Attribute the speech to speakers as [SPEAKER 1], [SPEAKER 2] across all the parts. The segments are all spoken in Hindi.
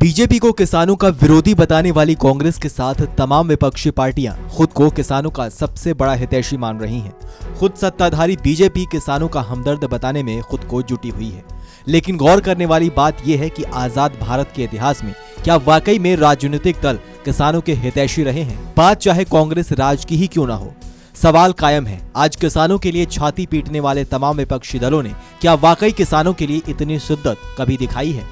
[SPEAKER 1] बीजेपी को किसानों का विरोधी बताने वाली कांग्रेस के साथ तमाम विपक्षी पार्टियां खुद को किसानों का सबसे बड़ा हितैषी मान रही हैं। खुद सत्ताधारी बीजेपी किसानों का हमदर्द बताने में खुद को जुटी हुई है। लेकिन गौर करने वाली बात यह है कि आजाद भारत के इतिहास में क्या वाकई में राजनीतिक दल किसानों के हितैषी रहे हैं? बात चाहे कांग्रेस राज की ही क्यों ना हो, सवाल कायम है। आज किसानों के लिए छाती पीटने वाले तमाम विपक्षी दलों ने क्या वाकई किसानों के लिए इतनी शिद्दत कभी दिखाई है?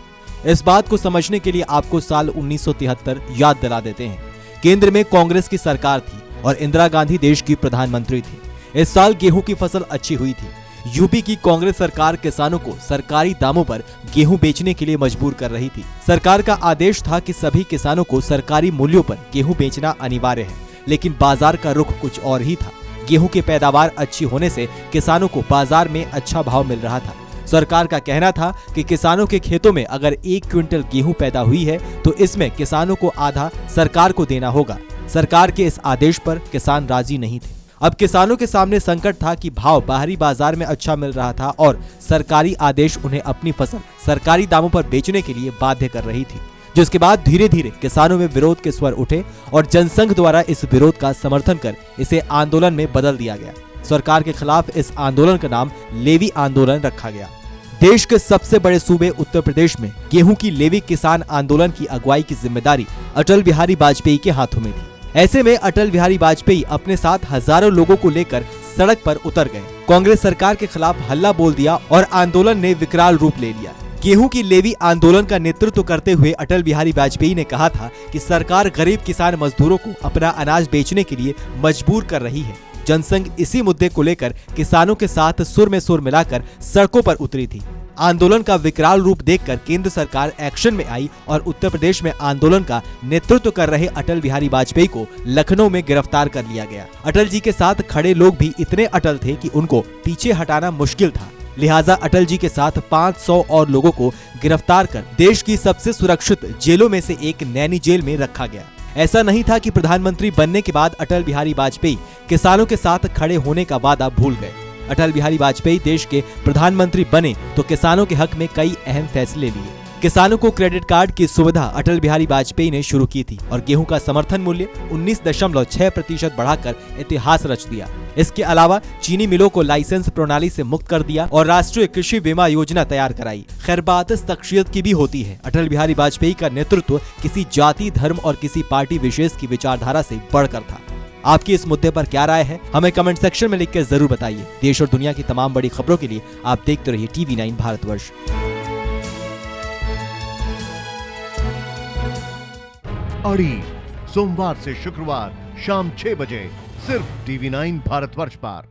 [SPEAKER 1] इस बात को समझने के लिए आपको साल 1973 याद दिला देते हैं। केंद्र में कांग्रेस की सरकार थी और इंदिरा गांधी देश की प्रधानमंत्री थी। इस साल गेहूं की फसल अच्छी हुई थी। यूपी की कांग्रेस सरकार किसानों को सरकारी दामों पर गेहूं बेचने के लिए मजबूर कर रही थी। सरकार का आदेश था कि सभी किसानों को सरकारी मूल्यों पर गेहूं बेचना अनिवार्य है, लेकिन बाजार का रुख कुछ और ही था। गेहूं की पैदावार अच्छी होने से किसानों को बाजार में अच्छा भाव मिल रहा था। सरकार का कहना था कि किसानों के खेतों में अगर 1 क्विंटल गेहूं पैदा हुई है तो इसमें किसानों को आधा सरकार को देना होगा। सरकार के इस आदेश पर किसान राजी नहीं थे। अब किसानों के सामने संकट था कि भाव बाहरी बाजार में अच्छा मिल रहा था और सरकारी आदेश उन्हें अपनी फसल सरकारी दामों पर बेचने के लिए बाध्य कर रही थी। जिसके बाद धीरे धीरे किसानों में विरोध के स्वर उठे और जनसंघ द्वारा इस विरोध का समर्थन कर इसे आंदोलन में बदल दिया गया। सरकार के खिलाफ इस आंदोलन का नाम लेवी आंदोलन रखा गया। देश के सबसे बड़े सूबे उत्तर प्रदेश में गेहूं की लेवी किसान आंदोलन की अगुवाई की जिम्मेदारी अटल बिहारी वाजपेयी के हाथों में थी। ऐसे में अटल बिहारी वाजपेयी अपने साथ हजारों लोगों को लेकर सड़क पर उतर गए। कांग्रेस सरकार के खिलाफ हल्ला बोल दिया और आंदोलन ने विकराल रूप ले लिया। गेहूं की लेवी आंदोलन का नेतृत्व करते हुए अटल बिहारी वाजपेयी ने कहा था कि सरकार गरीब किसान मजदूरों को अपना अनाज बेचने के लिए मजबूर कर रही है। जनसंघ इसी मुद्दे को लेकर किसानों के साथ सुर में सुर मिलाकर सड़कों पर उतरी थी। आंदोलन का विकराल रूप देखकर केंद्र सरकार एक्शन में आई और उत्तर प्रदेश में आंदोलन का नेतृत्व कर रहे अटल बिहारी वाजपेयी को लखनऊ में गिरफ्तार कर लिया गया। अटल जी के साथ खड़े लोग भी इतने अटल थे कि उनको पीछे हटाना मुश्किल था। लिहाजा अटल जी के साथ 500 और लोगों को गिरफ्तार कर देश की सबसे सुरक्षित जेलों में से एक नैनी जेल में रखा गया। ऐसा नहीं था कि प्रधानमंत्री बनने के बाद अटल बिहारी वाजपेयी किसानों के साथ खड़े होने का वादा भूल गए। अटल बिहारी वाजपेयी देश के प्रधानमंत्री बने तो किसानों के हक में कई अहम फैसले लिए। किसानों को क्रेडिट कार्ड की सुविधा अटल बिहारी वाजपेयी ने शुरू की थी और गेहूं का समर्थन मूल्य 19.6% बढ़ाकर इतिहास रच दिया। इसके अलावा चीनी मिलों को लाइसेंस प्रणाली से मुक्त कर दिया और राष्ट्रीय कृषि बीमा योजना तैयार कराई। खैर बात शख्सियत की भी होती है। अटल बिहारी वाजपेयी का नेतृत्व किसी जाति, धर्म और किसी पार्टी विशेष की विचारधारा से बढ़कर था। आपकी इस मुद्दे पर क्या राय है, हमें कमेंट सेक्शन में लिखकर जरूर बताइए। देश और दुनिया की तमाम बड़ी खबरों के लिए आप देखते रहिए TV9 भारतवर्ष।
[SPEAKER 2] अड़ी सोमवार से शुक्रवार शाम 6 बजे सिर्फ TV9 भारतवर्ष पर।